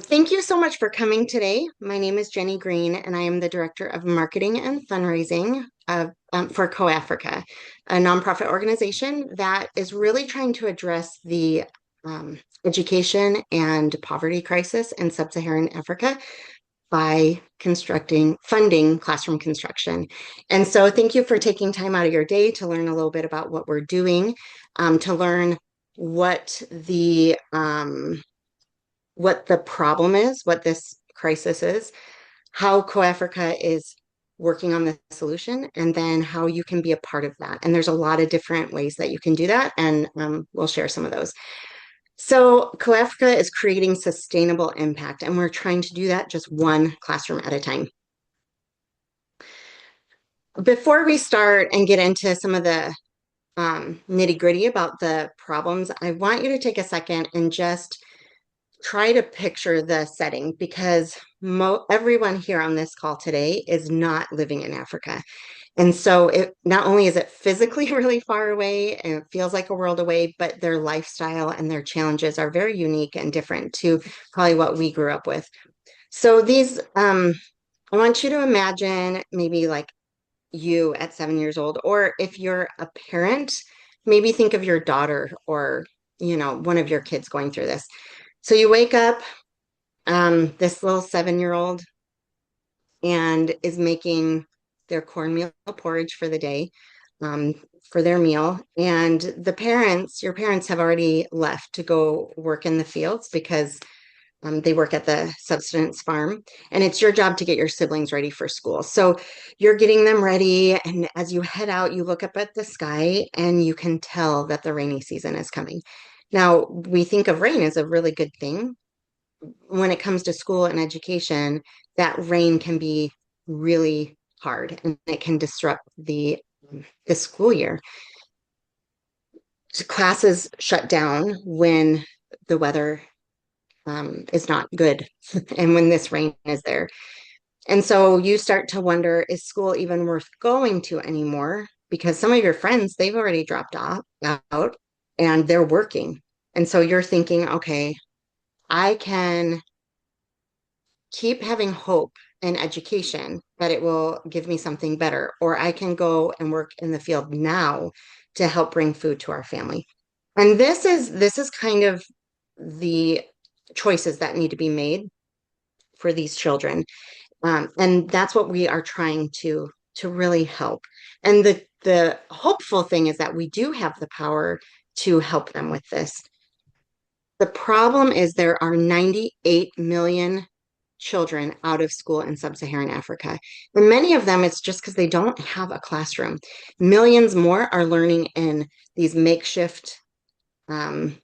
Thank you so much for coming today. My name is Jenny Green, and I am the Director of Marketing and Fundraising for Coafrica, a nonprofit organization that is really trying to address the education and poverty crisis in sub-Saharan Africa by funding classroom construction. And so thank you for taking time out of your day to learn a little bit about what we're doing, to learn what the problem is, what this crisis is, how Coafrica is working on the solution, and then how you can be a part of that. And there's a lot of different ways that you can do that, and we'll share some of those. So Coafrica is creating sustainable impact, and we're trying to do that just one classroom at a time. Before we start and get into some of the nitty gritty about the problems, I want you to take a second and just try to picture the setting because everyone here on this call today is not living in Africa. And so it not only is it physically really far away and it feels like a world away, but their lifestyle and their challenges are very unique and different to probably what we grew up with. So I want you to imagine maybe like you at 7 years old, or if you're a parent, maybe think of your daughter or, one of your kids going through this. So you wake up, this little 7-year-old and is making their cornmeal porridge for the day, um, for their meal. And your parents have already left to go work in the fields because they work at the subsistence farm, and it's your job to get your siblings ready for school. So you're getting them ready, and as you head out, you look up at the sky and you can tell that the rainy season is coming. Now, we think of rain as a really good thing. When it comes to school and education, that rain can be really hard and it can disrupt the school year. Classes shut down when the weather is not good and when this rain is there. And so you start to wonder, is school even worth going to anymore? Because some of your friends, they've already dropped out and they're working. And so you're thinking, okay, I can keep having hope in education that it will give me something better, or I can go and work in the field now to help bring food to our family. And this is kind of the choices that need to be made for these children. And that's what we are trying to really help. And the hopeful thing is that we do have the power to help them with this. The problem is there are 98 million children out of school in sub-Saharan Africa. And many of them, it's just because they don't have a classroom. Millions more are learning in these makeshift um,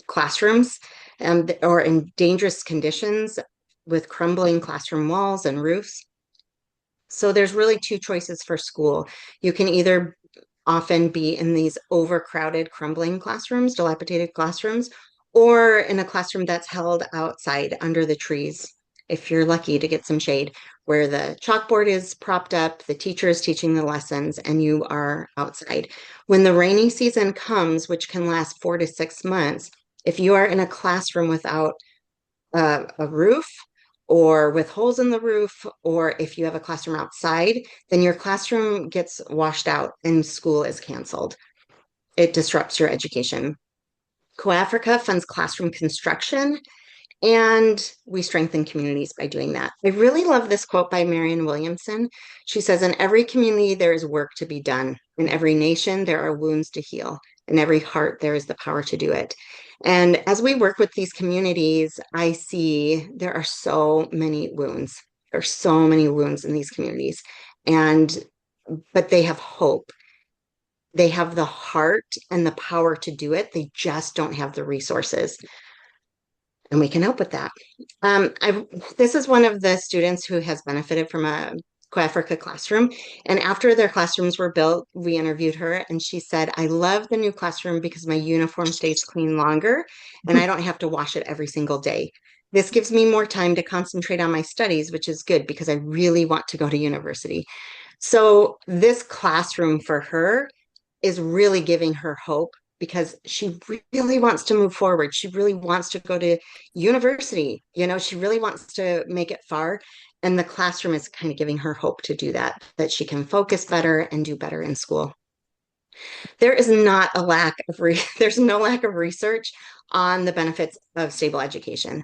classrooms or in dangerous conditions with crumbling classroom walls and roofs. So there's really two choices for school. You can either often be in these overcrowded, crumbling classrooms, dilapidated classrooms, or in a classroom that's held outside under the trees, if you're lucky to get some shade, where the chalkboard is propped up, the teacher is teaching the lessons, and you are outside. When the rainy season comes, which can last 4 to 6 months, if you are in a classroom without a roof or with holes in the roof, or if you have a classroom outside, then your classroom gets washed out and school is canceled. It disrupts your education. Coafrica funds classroom construction, and we strengthen communities by doing that. I really love this quote by Marianne Williamson. She says, in every community, there is work to be done. In every nation, there are wounds to heal. In every heart, there is the power to do it. And as we work with these communities, I see there are so many wounds. There are so many wounds in these communities. But they have hope. They have the heart and the power to do it. They just don't have the resources. And we can help with that. This is one of the students who has benefited from a Coafrica classroom. And after their classrooms were built, we interviewed her and she said, I love the new classroom because my uniform stays clean longer and I don't have to wash it every single day. This gives me more time to concentrate on my studies, which is good because I really want to go to university. So this classroom for her is really giving her hope because she really wants to move forward. She really wants to go to university. She really wants to make it far. And the classroom is kind of giving her hope to do that, that she can focus better and do better in school. There is not a lack of there's no lack of research on the benefits of stable education.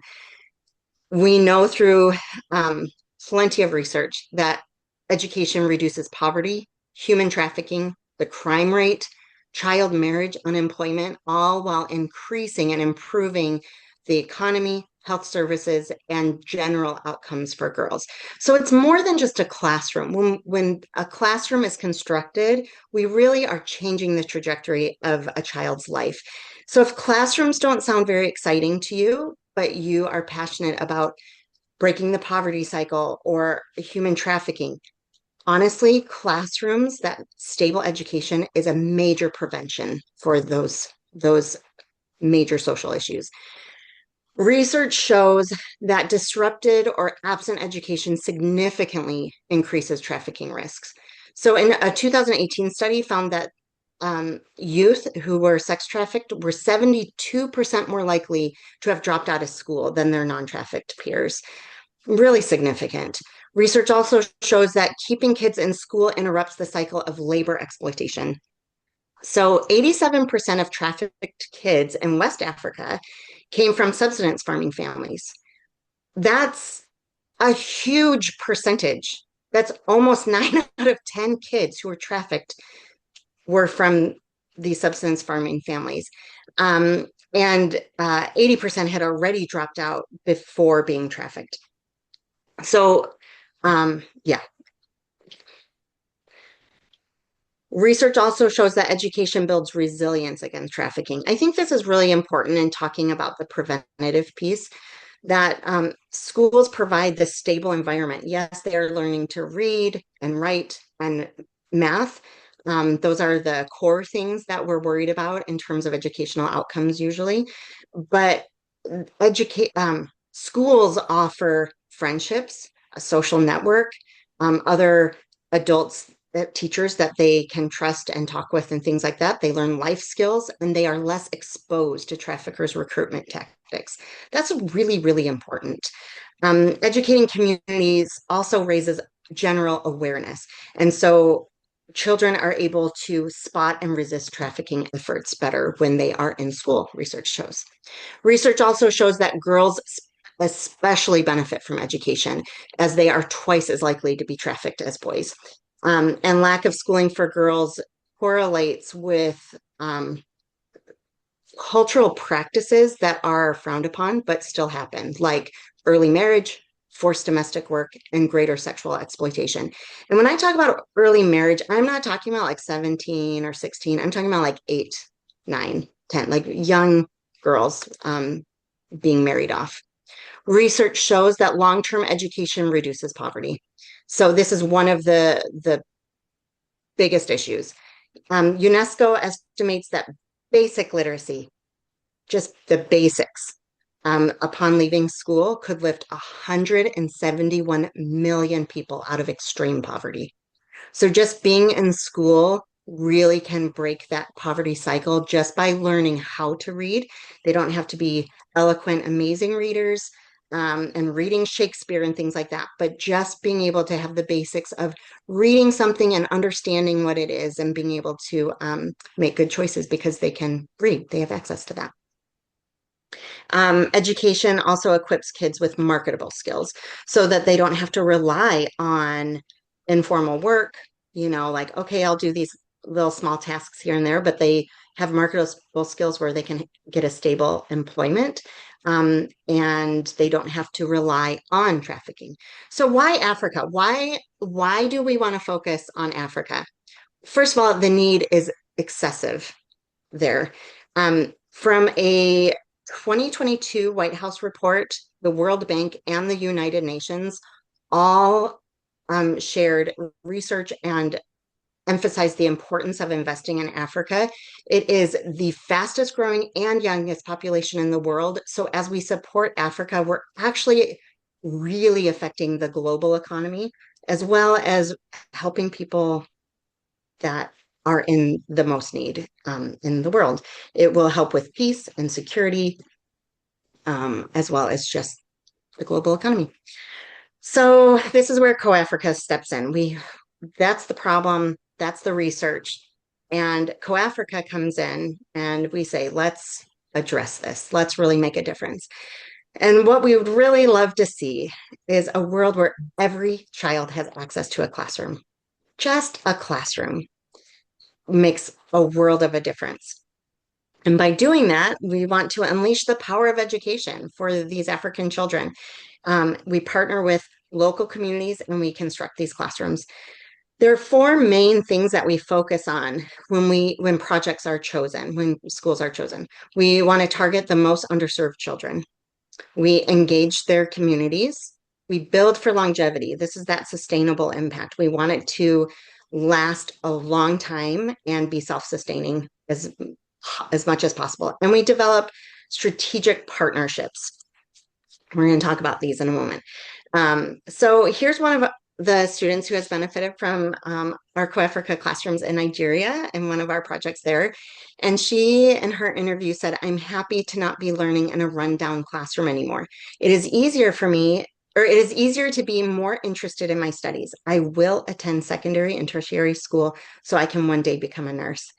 We know through um, plenty of research that education reduces poverty, human trafficking, the crime rate, child marriage, unemployment, all while increasing and improving the economy, health services, and general outcomes for girls. So it's more than just a classroom. When a classroom is constructed, we really are changing the trajectory of a child's life. So if classrooms don't sound very exciting to you, but you are passionate about breaking the poverty cycle or human trafficking, honestly, classrooms, that stable education is a major prevention for those major social issues. Research shows that disrupted or absent education significantly increases trafficking risks. So, in a 2018 study, found that youth who were sex trafficked were 72% more likely to have dropped out of school than their non-trafficked peers. Really significant. Research also shows that keeping kids in school interrupts the cycle of labor exploitation. So 87% of trafficked kids in West Africa came from subsistence farming families. That's a huge percentage. That's almost 9 out of 10 kids who were trafficked were from these subsistence farming families. And 80% had already dropped out before being trafficked. So, yeah. Research also shows that education builds resilience against trafficking. I think this is really important in talking about the preventative piece, that schools provide this stable environment. Yes, they are learning to read and write and math. Those are the core things that we're worried about in terms of educational outcomes usually. But schools offer friendships, a social network, other adults, teachers that they can trust and talk with and things like that. They learn life skills and they are less exposed to traffickers' recruitment tactics. That's really, really important. Educating communities also raises general awareness. And so children are able to spot and resist trafficking efforts better when they are in school, research shows. Research also shows that girls especially benefit from education, as they are twice as likely to be trafficked as boys. And lack of schooling for girls correlates with cultural practices that are frowned upon but still happen, like early marriage, forced domestic work, and greater sexual exploitation. And when I talk about early marriage, I'm not talking about like 17 or 16. I'm talking about like 8, 9, 10, like young girls being married off. Research shows that long-term education reduces poverty. So this is one of the biggest issues. UNESCO estimates that basic literacy, just the basics, upon leaving school could lift 171 million people out of extreme poverty. So just being in school really can break that poverty cycle just by learning how to read. They don't have to be eloquent, amazing readers, and reading Shakespeare and things like that, but just being able to have the basics of reading something and understanding what it is and being able to make good choices because they can read. They have access to that. Education also equips kids with marketable skills so that they don't have to rely on informal work, like, okay, I'll do these little small tasks here and there, but they have marketable skills where they can get a stable employment, and they don't have to rely on trafficking. So why Africa? Why do we want to focus on Africa? First of all, the need is excessive there. From a 2022 White House report, the World Bank and the United Nations all shared research and emphasized the importance of investing in Africa. It is the fastest growing and youngest population in the world. So as we support Africa, we're actually really affecting the global economy as well as helping people that are in the most need in the world. It will help with peace and security, as well as just the global economy. So this is where Coafrica steps in. That's the problem, that's the research. And Coafrica comes in and we say, let's address this. Let's really make a difference. And what we would really love to see is a world where every child has access to a classroom. Just a classroom makes a world of a difference. And by doing that, we want to unleash the power of education for these African children. We partner with local communities and we construct these classrooms. There are four main things that we focus on when projects are chosen, when schools are chosen. We want to target the most underserved children. We engage their communities. We build for longevity. This is that sustainable impact. We want it to last a long time and be self-sustaining as much as possible. And we develop strategic partnerships. We're going to talk about these in a moment. So here's one of the students who has benefited from our Coafrica classrooms in Nigeria in one of our projects there. And she, in her interview, said, I'm happy to not be learning in a rundown classroom anymore. It is easier for me, or it is easier to be more interested in my studies. I will attend secondary and tertiary school so I can one day become a nurse.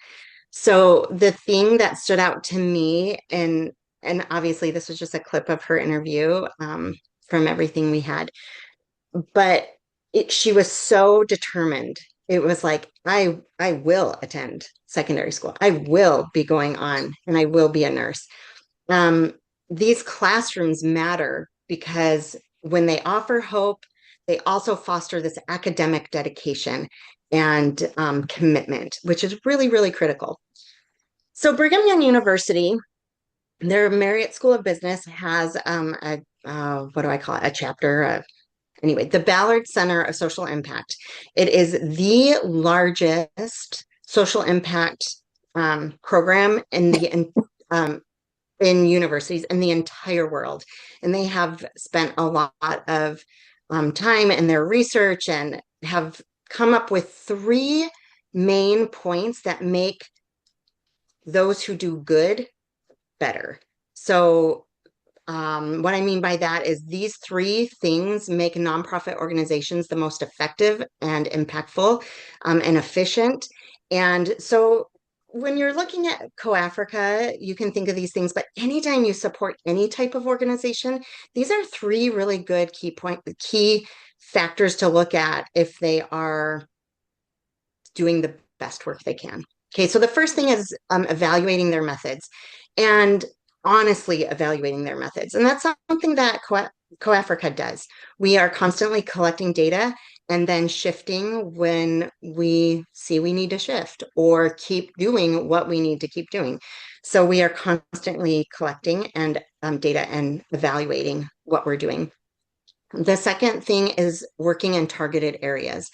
So the thing that stood out to me, and obviously this was just a clip of her interview from everything we had, but she was so determined. It was like, I will attend secondary school. I will be going on and I will be a nurse. Um, these classrooms matter because when they offer hope, they also foster this academic dedication and commitment, which is really, really critical. So Brigham Young University, their Marriott School of Business has what do I call it? A chapter, anyway, the Ballard Center of Social Impact. It is the largest social impact program in universities in the entire world, and they have spent a lot of time in their research and have come up with three main points that make those who do good better. So what I mean by that is these three things make nonprofit organizations the most effective and impactful and efficient. And so when you're looking at Coafrica, you can think of these things, but anytime you support any type of organization, these are three really good key factors to look at if they are doing the best work they can. Okay, so the first thing is evaluating their methods. And honestly evaluating their methods. And that's something that Coafrica does. We are constantly collecting data and then shifting when we see we need to shift or keep doing what we need to keep doing. So we are constantly collecting and data and evaluating what we're doing. The second thing is working in targeted areas.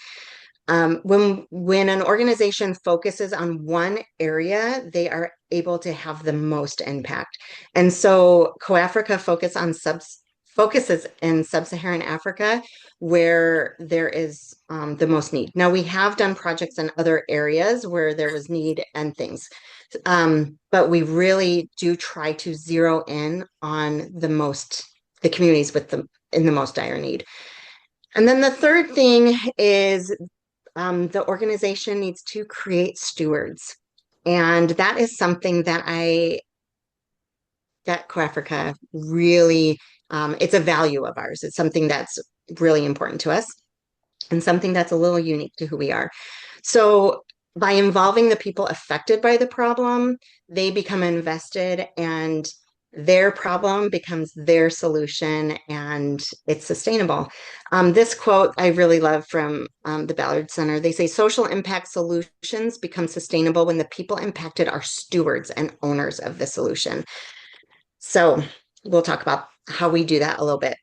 When an organization focuses on one area, they are able to have the most impact. And so Coafrica focuses in sub-Saharan Africa where there is the most need. Now we have done projects in other areas where there was need and things. But we really do try to zero in on the communities in the most dire need. And then the third thing is the organization needs to create stewards. And that is something that Coafrica really, it's a value of ours. It's something that's really important to us and something that's a little unique to who we are. So by involving the people affected by the problem, they become invested and their problem becomes their solution and it's sustainable. This quote I really love from the Ballard Center. They say social impact solutions become sustainable when the people impacted are stewards and owners of the solution. So we'll talk about how we do that a little bit.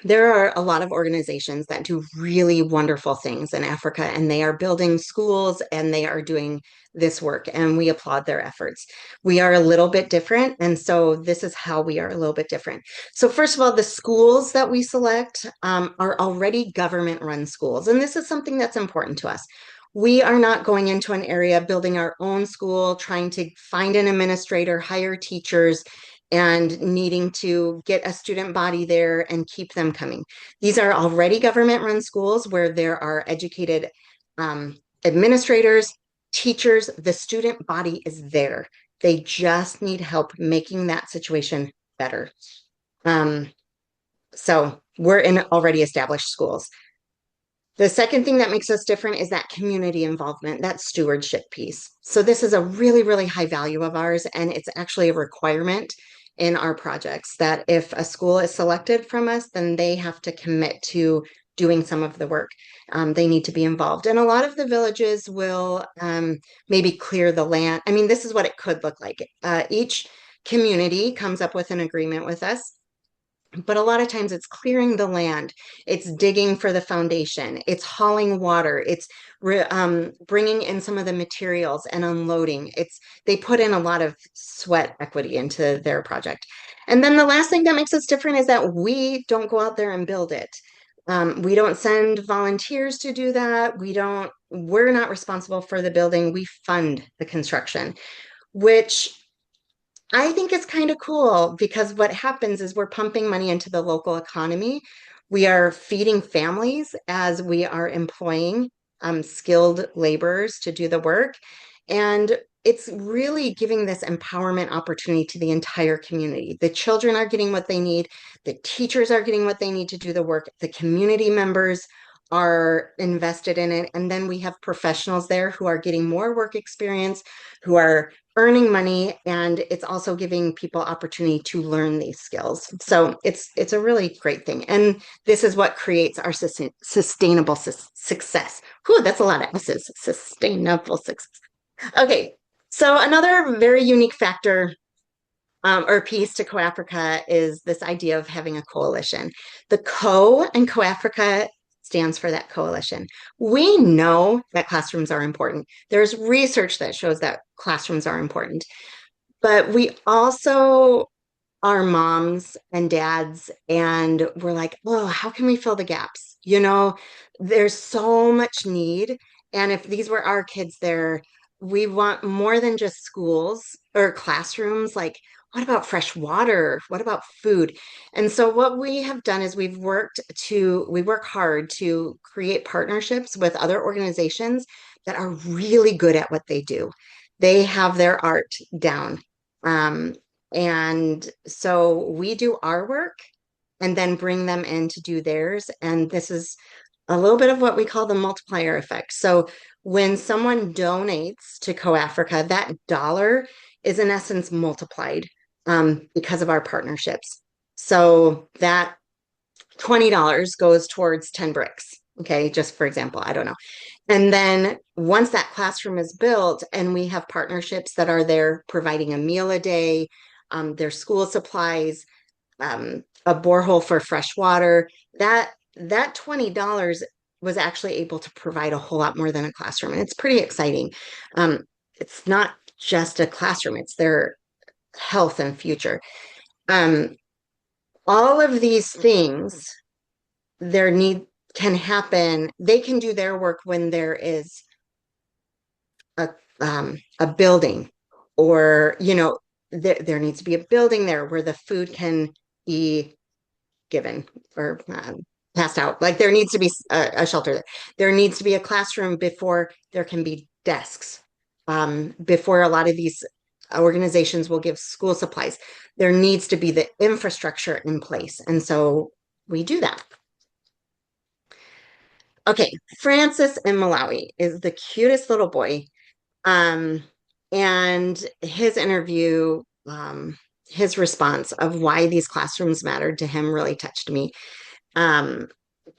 There are a lot of organizations that do really wonderful things in Africa, and they are building schools and they are doing this work, and we applaud their efforts. We are a little bit different, and so this is how we are a little bit different. So first of all, the schools that we select are already government-run schools, and this is something that's important to us. We are not going into an area building our own school, trying to find an administrator, hire teachers, and needing to get a student body there and keep them coming. These are already government-run schools where there are educated administrators, teachers. The student body is there. They just need help making that situation better. Um, so we're in already established schools. The second thing that makes us different is that community involvement, that stewardship piece. So this is a really, really high value of ours, and it's actually a requirement in our projects that if a school is selected from us, then they have to commit to doing some of the work. They need to be involved. And a lot of the villages will maybe clear the land. I mean, this is what it could look like. Each community comes up with an agreement with us, but a lot of times it's clearing the land, it's digging for the foundation, it's hauling water, it's bringing in some of the materials and unloading. They put in a lot of sweat equity into their project. And then the last thing that makes us different is that we don't go out there and build it. We don't send volunteers to do that. We're not responsible for the building. We fund the construction, which I think it's kind of cool because what happens is we're pumping money into the local economy. We are feeding families as we are employing skilled laborers to do the work. And it's really giving this empowerment opportunity to the entire community. The children are getting what they need, the teachers are getting what they need to do the work, the community members are invested in it. And then we have professionals there who are getting more work experience, who are earning money, and it's also giving people opportunity to learn these skills. So it's a really great thing. And this is what creates our sustainable success. Whew, that's a lot of S's. Sustainable success. Okay, so another very unique factor or piece to Coafrica is this idea of having a coalition. The Co in Coafrica stands for that coalition. We know that classrooms are important. There's research that shows that classrooms are important, but we also are moms and dads, and we're like, oh, how can we fill the gaps? There's so much need. And if these were our kids there, we want more than just schools or classrooms. Like, what about fresh water? What about food? And so what we have done is we work hard to create partnerships with other organizations that are really good at what they do. They have their art down. Um, and so we do our work and then bring them in to do theirs. And this is a little bit of what we call the multiplier effect. So when someone donates to Coafrica, that dollar is in essence multiplied because of our partnerships. So that $20 goes towards 10 bricks. Okay, just for example, I don't know. And then once that classroom is built and we have partnerships that are there providing a meal a day, their school supplies, a borehole for fresh water, that $20 was actually able to provide a whole lot more than a classroom. And it's pretty exciting. It's not just a classroom, it's their health and future. Um, all of these things, their need can happen. They can do their work when there is a building, or there needs to be a building there where the food can be given or passed out. Like there needs to be a shelter there. There needs to be a classroom before there can be desks. Before a lot of these organizations will give school supplies, there needs to be the infrastructure in place. And so we do that. Okay, Francis in Malawi is the cutest little boy. Um, and his interview, his response of why these classrooms mattered to him really touched me. Um,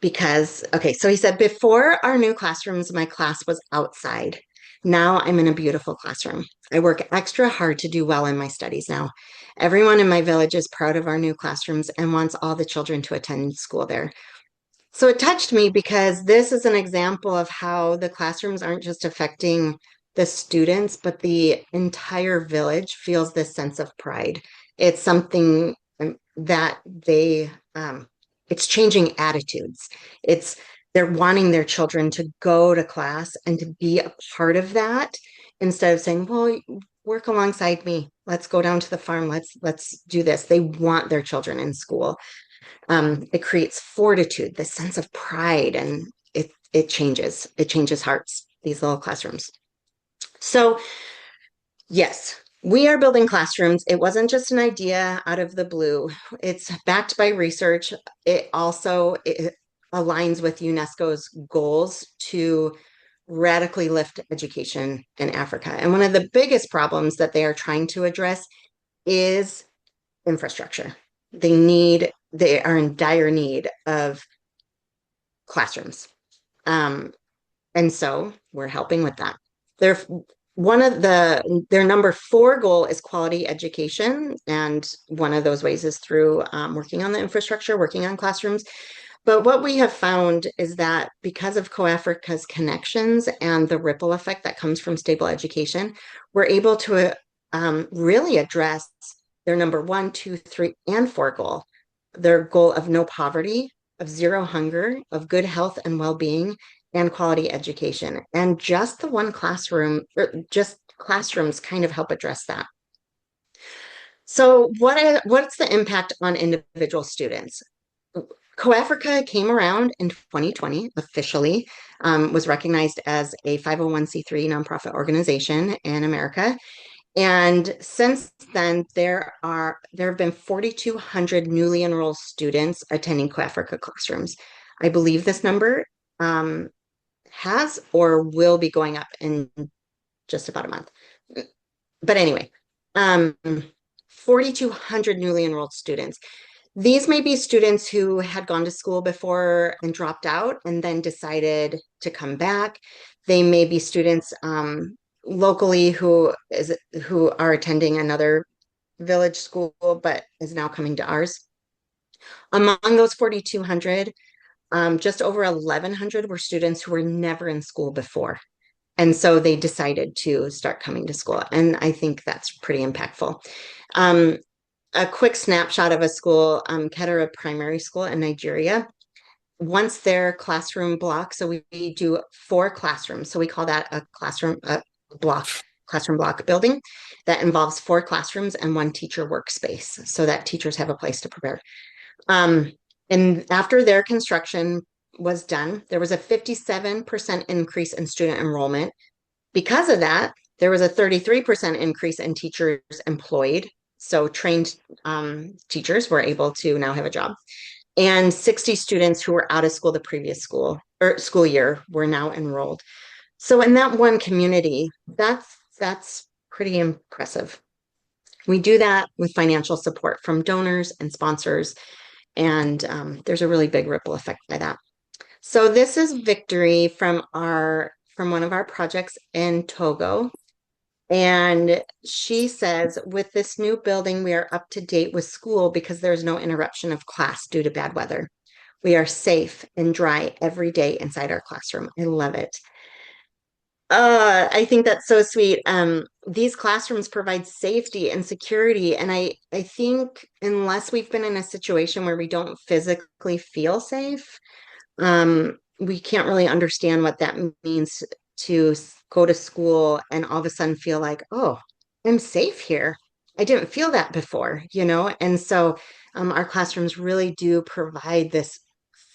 because, okay, so he said, before our new classrooms, my class was outside. Now I'm in a beautiful classroom. I work extra hard to do well in my studies now. Everyone in my village is proud of our new classrooms and wants all the children to attend school there. So it touched me because this is an example of how the classrooms aren't just affecting the students, but the entire village feels this sense of pride. It's something that it's changing attitudes. It's they're wanting their children to go to class and to be a part of that instead of saying, well, work alongside me. Let's go down to the farm. Let's do this. They want their children in school. It creates fortitude, this sense of pride, and it changes hearts, these little classrooms. So yes, we are building classrooms. It wasn't just an idea out of the blue. It's backed by research. It aligns with UNESCO's goals to radically lift education in Africa. And one of the biggest problems that they are trying to address is infrastructure. They are in dire need of classrooms. Um, and so we're helping with that. They're their number four goal is quality education. And one of those ways is through working on the infrastructure, working on classrooms. But what we have found is that because of Coafrica's connections and the ripple effect that comes from stable education, we're able to really address their number one, two, three, and four goal. Their goal of no poverty, of zero hunger, of good health and well-being, and quality education. And just the one classroom, or just classrooms kind of help address that. So what's the impact on individual students? Coafrica came around in 2020, officially, was recognized as a 501c3 nonprofit organization in America. And since then, there have been 4,200 newly enrolled students attending Coafrica classrooms. I believe this number has or will be going up in just about a month. But anyway, 4,200 newly enrolled students. These may be students who had gone to school before and dropped out and then decided to come back. They may be students locally who are attending another village school but is now coming to ours. Among those 4,200, just over 1,100 were students who were never in school before. And so they decided to start coming to school. And I think that's pretty impactful. A quick snapshot of a school, Kedara Primary School in Nigeria. Once their classroom block, so we do 4 classrooms. So we call that a classroom block building that involves 4 classrooms and 1 teacher workspace so that teachers have a place to prepare. And after their construction was done, there was a 57% increase in student enrollment. Because of that, there was a 33% increase in teachers employed. So trained teachers were able to now have a job. And 60 students who were out of school the previous school year were now enrolled. So in that one community, that's pretty impressive. We do that with financial support from donors and sponsors, and there's a really big ripple effect by that. So this is Victory from one of our projects in Togo. And she says, with this new building, we are up to date with school because there's no interruption of class due to bad weather. We are safe and dry every day inside our classroom. I love it. I think that's so sweet. These classrooms provide safety and security. And I think unless we've been in a situation where we don't physically feel safe, we can't really understand what that means to go to school and all of a sudden feel like, oh, I'm safe here. I didn't feel that before, you know? And so our classrooms really do provide this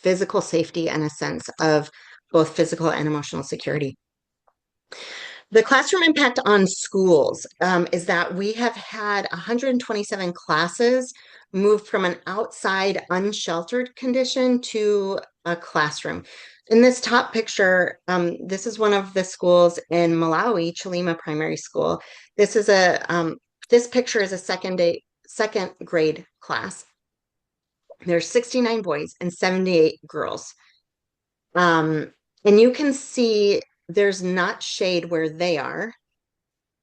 physical safety and a sense of both physical and emotional security. The classroom impact on schools is that we have had 127 classes move from an outside unsheltered condition to a classroom. In this top picture, this is one of the schools in Malawi, Chilima Primary School. This picture is a second grade class. There's 69 boys and 78 girls. And you can see there's not shade where they are.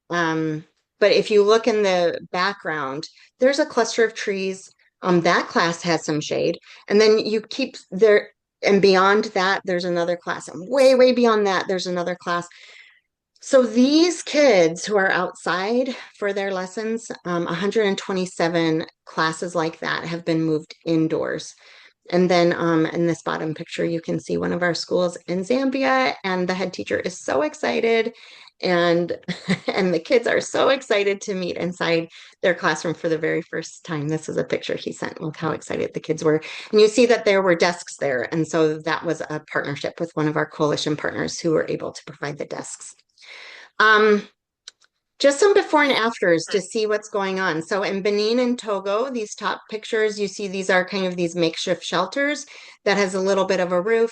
But if you look in the background, there's a cluster of trees. That class has some shade. And then you keep there, and beyond that, there's another class. And way, way beyond that, there's another class. So these kids who are outside for their lessons, 127 classes like that have been moved indoors. And then in this bottom picture, you can see one of our schools in Zambia, and the head teacher is so excited, and and the kids are so excited to meet inside their classroom for the very first time. This is a picture he sent. Look how excited the kids were. And you see that there were desks there. And so that was a partnership with one of our coalition partners who were able to provide the desks. Um, just some before and afters to see what's going on. So in Benin and Togo, these top pictures, you see these are kind of these makeshift shelters that has a little bit of a roof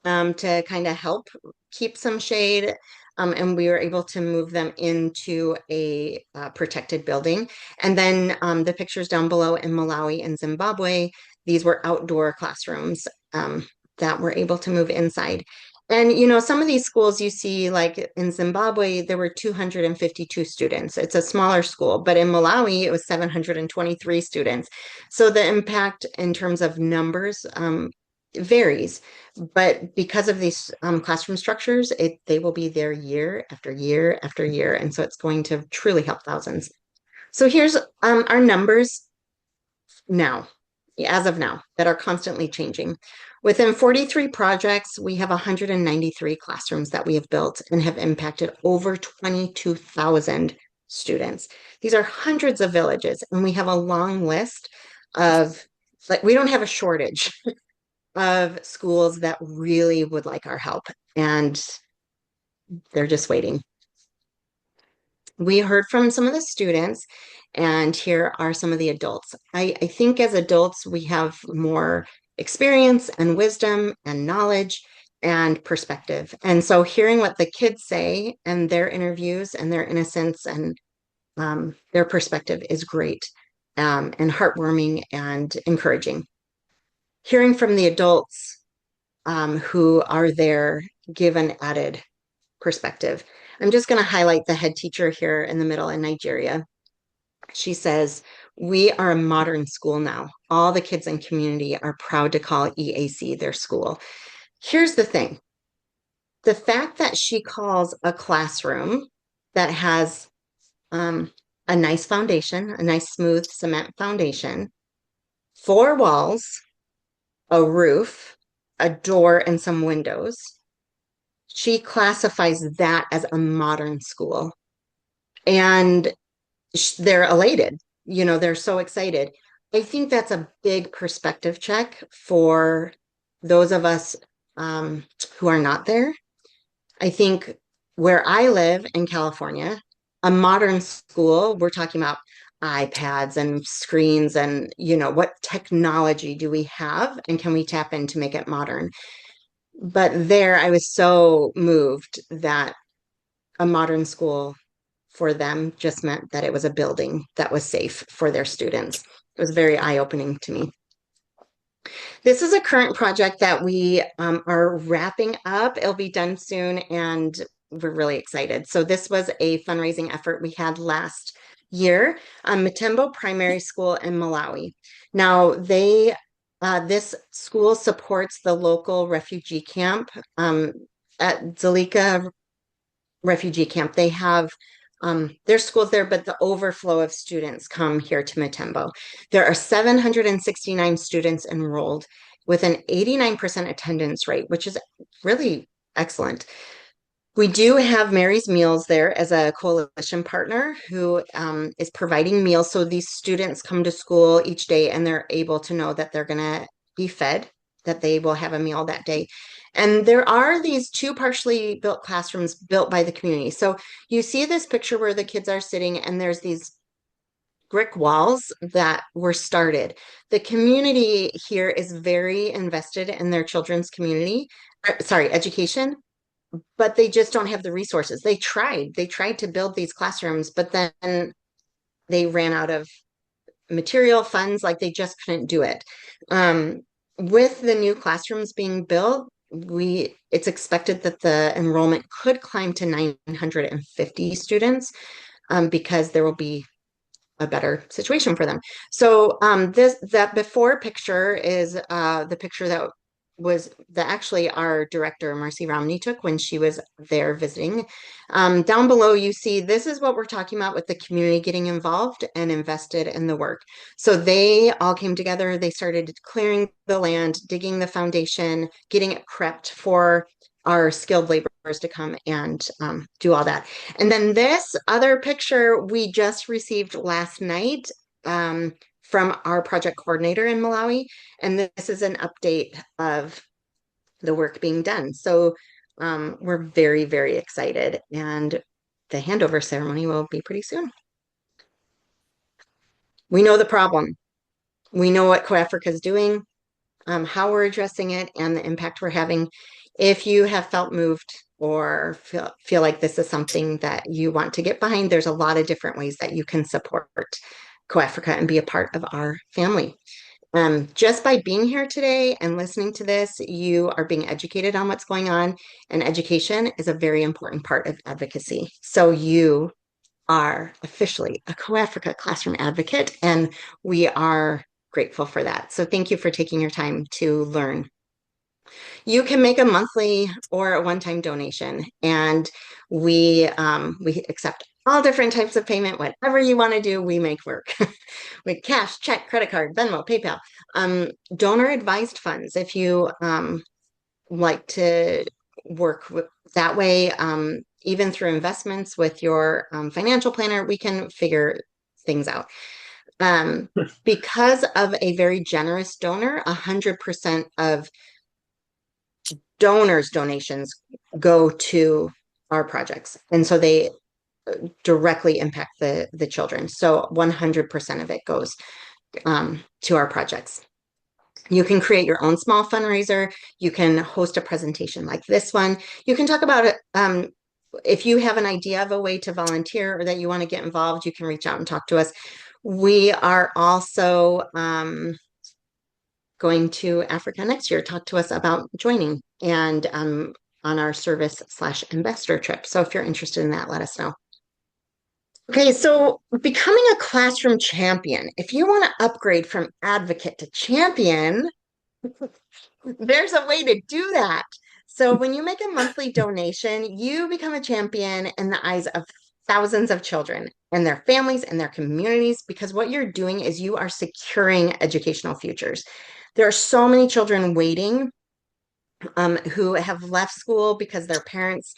to kind of help keep some shade. And we were able to move them into a protected building. And then the pictures down below in Malawi and Zimbabwe, these were outdoor classrooms that were able to move inside. And some of these schools you see, like in Zimbabwe, there were 252 students. It's a smaller school, but in Malawi, it was 723 students. So the impact in terms of numbers varies. But because of these classroom structures, they will be there year after year after year. And so it's going to truly help thousands. So here's our numbers now, as of now, that are constantly changing. Within 43 projects, we have 193 classrooms that we have built and have impacted over 22,000 students. These are hundreds of villages, and we have a long list of, like, we don't have a shortage of schools that really would like our help, and they're just waiting. We heard from some of the students, and here are some of the adults. I think as adults, we have more experience and wisdom and knowledge and perspective. And so hearing what the kids say and their interviews and their innocence and their perspective is great and heartwarming and encouraging. Hearing from the adults who are there give an added perspective. I'm just going to highlight the head teacher here in the middle in Nigeria. She says, "We are a modern school now. All the kids in community are proud to call EAC their school." Here's the thing. The fact that she calls a classroom that has a nice foundation, a nice smooth cement foundation, four walls, a roof, a door, and some windows, she classifies that as a modern school. And they're elated. They're so excited. I think that's a big perspective check for those of us who are not there. I think where I live in California, a modern school, we're talking about iPads and screens and, what technology do we have and can we tap in to make it modern? But there, I was so moved that a modern school for them just meant that it was a building that was safe for their students. It was very eye-opening to me. This is a current project that we are wrapping up. It'll be done soon, and we're really excited. So this was a fundraising effort we had last year, Matembo Primary School in Malawi. Now, this school supports the local refugee camp at Zalika refugee camp. They have their schools there, but the overflow of students come here to Matembo. There are 769 students enrolled with an 89% attendance rate, which is really excellent. We do have Mary's Meals there as a coalition partner who is providing meals. So these students come to school each day and they're able to know that they're going to be fed, that they will have a meal that day. And there are these two partially built classrooms built by the community. So you see this picture where the kids are sitting and there's these brick walls that were started. The community here is very invested in their children's education, but they just don't have the resources. They tried to build these classrooms, but then they ran out of material funds, like they just couldn't do it. With the new classrooms being built, it's expected that the enrollment could climb to 950 students because there will be a better situation for them. So that before picture is the picture that was that actually our director, Marcy Romney, took when she was there visiting. Down below, you see this is what we're talking about with the community getting involved and invested in the work. So they all came together. They started clearing the land, digging the foundation, getting it prepped for our skilled laborers to come and do all that. And then this other picture we just received last night. From our project coordinator in Malawi. And this is an update of the work being done. So we're very, very excited. And the handover ceremony will be pretty soon. We know the problem. We know what Coafrica is doing, how we're addressing it, and the impact we're having. If you have felt moved or feel like this is something that you want to get behind, there's a lot of different ways that you can support Coafrica and be a part of our family. Just by being here today and listening to this, you are being educated on what's going on, and education is a very important part of advocacy. So you are officially a Co-Africa classroom advocate, and we are grateful for that. So thank you for taking your time to learn. You can make a monthly or a one-time donation, and we accept all different types of payment. Whatever you want to do, we make work. With cash, check, credit card, Venmo, PayPal. Donor advised funds, if you like to work that way, even through investments with your financial planner, we can figure things out. Because of a very generous donor, 100% of donors' donations go to our projects. And so they directly impact the children. So 100% of it goes to our projects. You can create your own small fundraiser. You can host a presentation like this one. You can talk about it. If you have an idea of a way to volunteer or that you want to get involved, you can reach out and talk to us. We are also going to Africa next year. Talk to us about joining and on our service/investor trip. So if you're interested in that, let us know. Okay, so becoming a classroom champion, if you want to upgrade from advocate to champion, there's a way to do that. So when you make a monthly donation, you become a champion in the eyes of thousands of children and their families and their communities, because what you're doing is you are securing educational futures. There are so many children waiting who have left school because their parents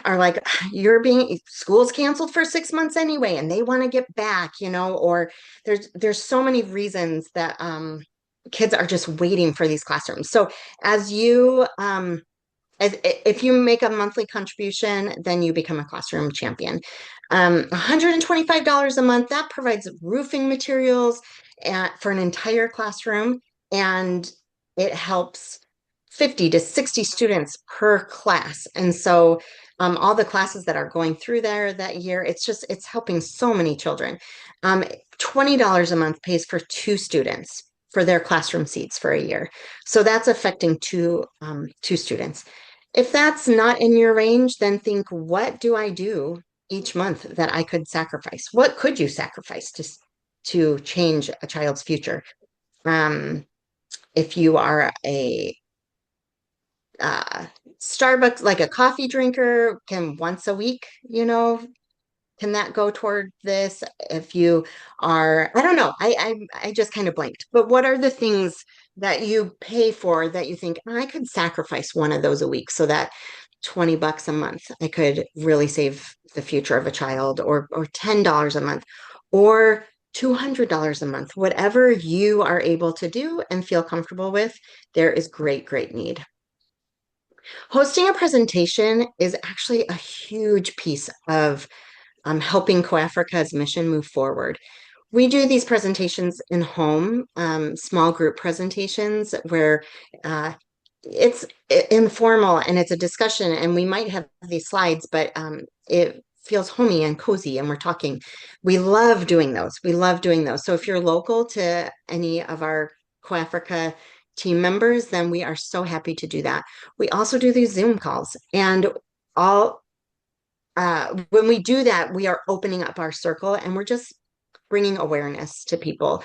are like, you're being school's canceled for 6 months anyway, and they want to get back, or there's so many reasons that kids are just waiting for these classrooms. So as you if you make a monthly contribution, then you become a classroom champion. $125 a month, that provides roofing materials for an entire classroom, and it helps 50 to 60 students per class. And so all the classes that are going through there that year, it's helping so many children. $20 a month pays for 2 students for their classroom seats for a year. So that's affecting two students. If that's not in your range, then think, what do I do each month that I could sacrifice? What could you sacrifice to change a child's future? If you are a Starbucks, like a coffee drinker, can once a week, can that go toward this? If you are, I don't know, I just kind of blanked. But what are the things that you pay for that you think I could sacrifice one of those a week so that $20 a month I could really save the future of a child, or $10 a month, or $200 a month, whatever you are able to do and feel comfortable with, there is great, great need. Hosting a presentation is actually a huge piece of helping Coafrica's mission move forward. We do these presentations in home, small group presentations where it's informal and it's a discussion, and we might have these slides, but it feels homey and cozy, and we're talking. We love doing those. We love doing those. So if you're local to any of our Coafrica team members, then we are so happy to do that. We also do these Zoom calls, and all when we do that, we are opening up our circle, and we're just bringing awareness to people.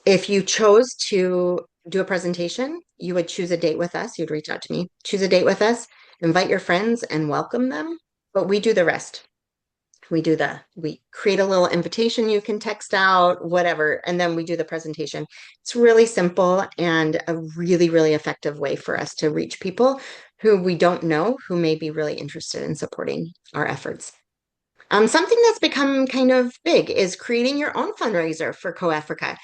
If you chose to do a presentation, you would choose a date with us. You'd reach out to me, choose a date with us, invite your friends and welcome them. But we do the rest. We create a little invitation you can text out, whatever, and then we do the presentation. It's really simple and a really, really effective way for us to reach people who we don't know who may be really interested in supporting our efforts. Something that's become kind of big is creating your own fundraiser for Coafrica.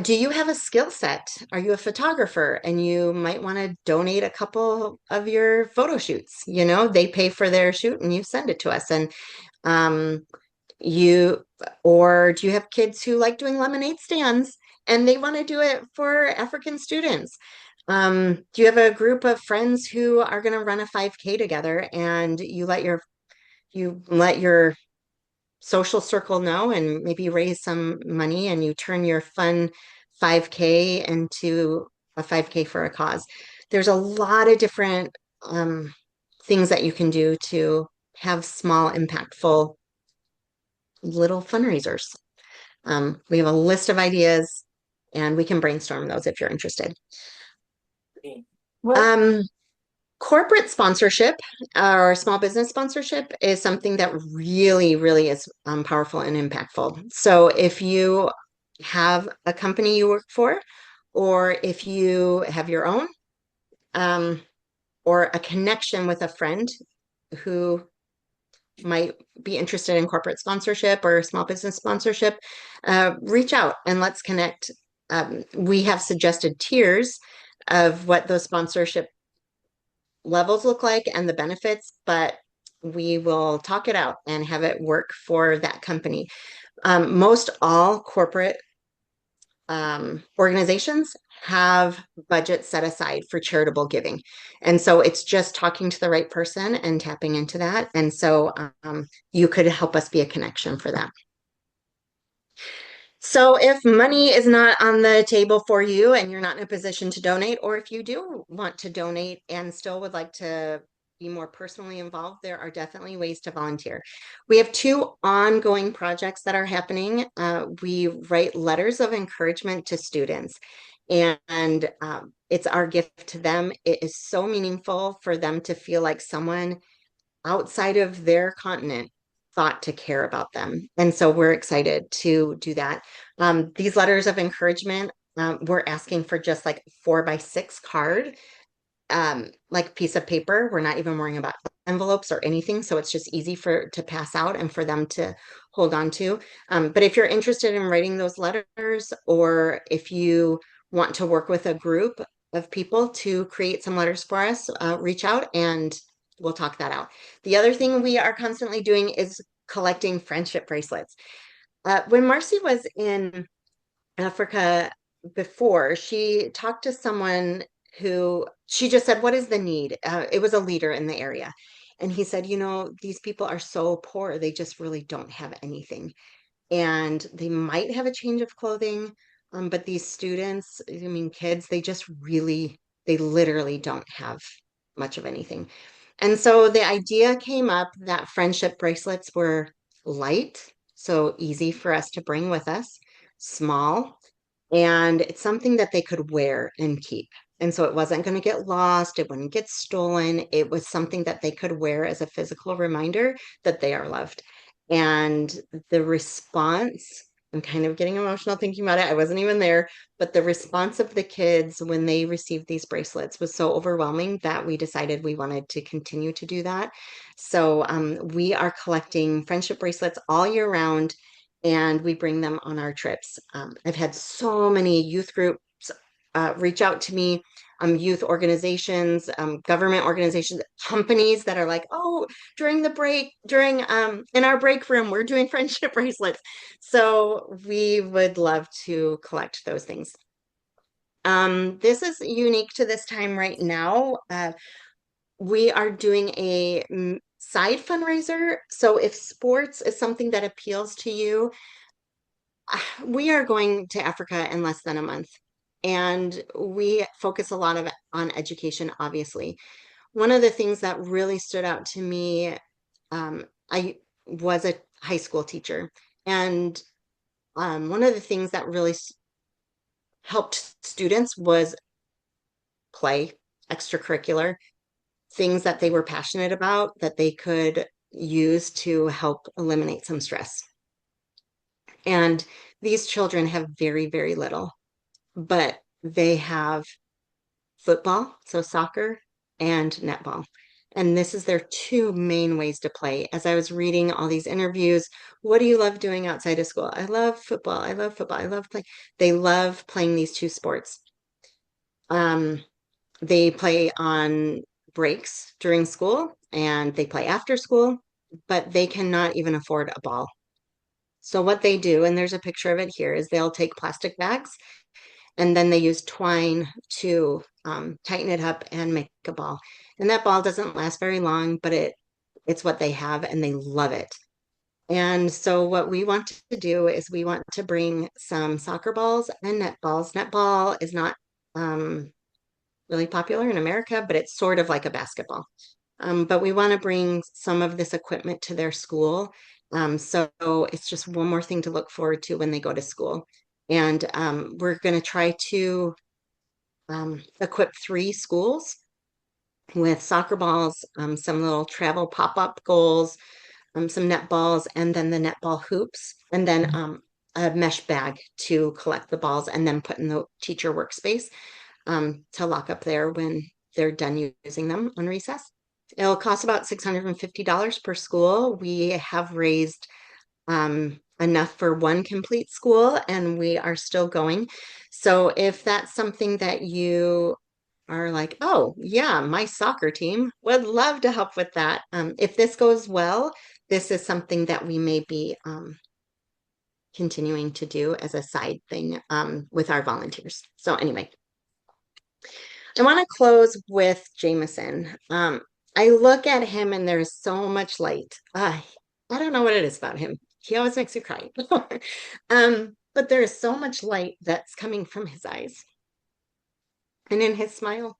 Do you have a skill set? Are you a photographer and you might want to donate a couple of your photo shoots? You know, they pay for their shoot and you send it to us. And um, you, or do you have kids who like doing lemonade stands and they want to do it for African students? Do you have a group of friends who are going to run a 5K together and you let your social circle know and maybe raise some money and you turn your fun 5K into a 5K for a cause. There's a lot of different things that you can do to have small, impactful little fundraisers. We have a list of ideas and we can brainstorm those if you're interested. What? Um, Corporate sponsorship or small business sponsorship is something that really, really is powerful and impactful. So if you have a company you work for, or if you have your own, um, or a connection with a friend who might be interested in corporate sponsorship or small business sponsorship, reach out and let's connect. We have suggested tiers of what those sponsorship levels look like and the benefits, but we will talk it out and have it work for that company. Most all corporate organizations have budgets set aside for charitable giving. And so it's just talking to the right person and tapping into that. And so you could help us be a connection for that. So if money is not on the table for you and you're not in a position to donate, or if you do want to donate and still would like to be more personally involved, there are definitely ways to volunteer. We have two ongoing projects that are happening. We write letters of encouragement to students, and it's our gift to them. It is so meaningful for them to feel like someone outside of their continent thought to care about them. And so we're excited to do that. These letters of encouragement, we're asking for just like 4x6 card, like piece of paper. We're not even worrying about envelopes or anything. So it's just easy for to pass out and for them to hold on to. But if you're interested in writing those letters, or if you want to work with a group of people to create some letters for us, reach out and we'll talk that out. The other thing we are constantly doing is collecting friendship bracelets. When Marcy was in Africa before, she talked to someone who she just said, "What is the need?" It was a leader in the area. And he said, these people are so poor, they just really don't have anything. And they might have a change of clothing, but these students, I mean, kids, they literally don't have much of anything. And so the idea came up that friendship bracelets were light, so easy for us to bring with us, small, and it's something that they could wear and keep. And so it wasn't going to get lost, it wouldn't get stolen. It was something that they could wear as a physical reminder that they are loved. And the response, I'm kind of getting emotional thinking about it. I wasn't even there, but the response of the kids when they received these bracelets was so overwhelming that we decided we wanted to continue to do that. So we are collecting friendship bracelets all year round and we bring them on our trips. I've had so many youth groups reach out to me, youth organizations, government organizations, companies that are like, oh, during the break, during in our break room, we're doing friendship bracelets. So we would love to collect those things. This is unique to this time right now. We are doing a side fundraiser. So if sports is something that appeals to you, we are going to Africa in less than a month, and we focus a lot of on education, obviously. One of the things that really stood out to me, I was a high school teacher, and one of the things that really helped students was play, extracurricular, things that they were passionate about that they could use to help eliminate some stress. And these children have very, very little, but they have football, so soccer, and netball. And this is their two main ways to play. As I was reading all these interviews, what do you love doing outside of school? I love football. I love football. I love playing. They love playing these two sports. Um, they play on breaks during school and they play after school, but they cannot even afford a ball. So what they do, and there's a picture of it here, is they'll take plastic bags and then they use twine to tighten it up and make a ball. And that ball doesn't last very long, but it's what they have and they love it. And so what we want to do is we want to bring some soccer balls and netballs. Netball is not really popular in America, but it's sort of like a basketball. But we want to bring some of this equipment to their school. So it's just one more thing to look forward to when they go to school. And we're going to try to equip 3 schools with soccer balls, some little travel pop-up goals, some net balls, and then the netball hoops, and then a mesh bag to collect the balls and then put in the teacher workspace to lock up there when they're done using them on recess. It'll cost about $650 per school. We have raised enough for one complete school and we are still going. So if that's something that you are like, oh, yeah, my soccer team would love to help with that. If this goes well, this is something that we may be continuing to do as a side thing with our volunteers. So anyway, I want to close with Jameson. I look at him and there's so much light. I don't know what it is about him. He always makes you cry. But there is so much light that's coming from his eyes and in his smile.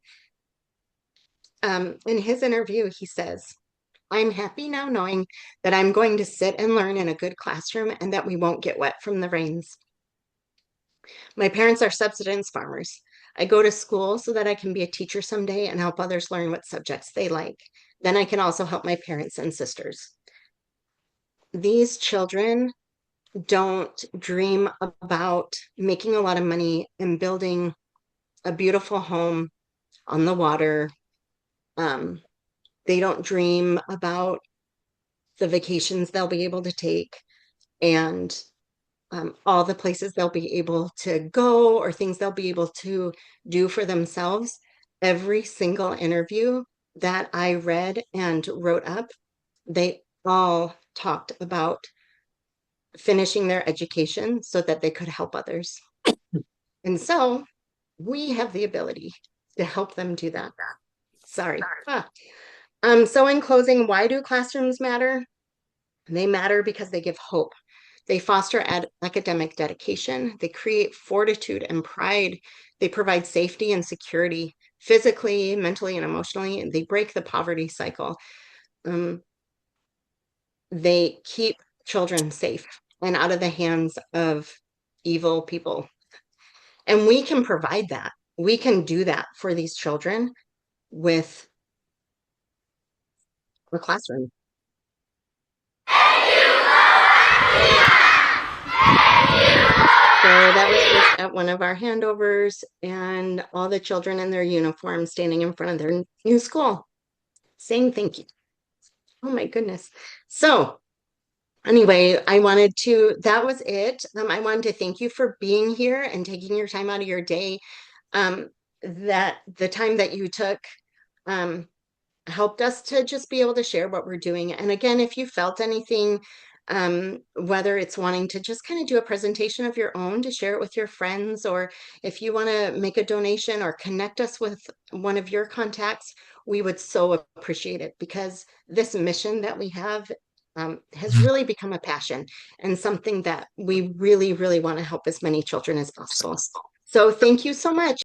In his interview, he says, I'm happy now knowing that I'm going to sit and learn in a good classroom and that we won't get wet from the rains. My parents are subsistence farmers. I go to school so that I can be a teacher someday and help others learn what subjects they like. Then I can also help my parents and sisters. These children don't dream about making a lot of money and building a beautiful home on the water. They don't dream about the vacations they'll be able to take and all the places they'll be able to go or things they'll be able to do for themselves. Every single interview that I read and wrote up, they all talked about finishing their education so that they could help others. And so we have the ability to help them do that. Sorry. So in closing, why do classrooms matter? They matter because they give hope. They foster academic dedication. They create fortitude and pride. They provide safety and security physically, mentally, and emotionally. And they break the poverty cycle. They keep children safe and out of the hands of evil people. And we can provide that. We can do that for these children with a classroom. So that was just at one of our handovers, and all the children in their uniform standing in front of their new school saying thank you. Oh my goodness. So anyway, that was it. I wanted to thank you for being here and taking your time out of your day. That the time that you took helped us to just be able to share what we're doing. And again, if you felt anything, whether it's wanting to just kind of do a presentation of your own to share it with your friends, or if you want to make a donation or connect us with one of your contacts, we would so appreciate it because this mission that we have has really become a passion and something that we really, really want to help as many children as possible. So thank you so much.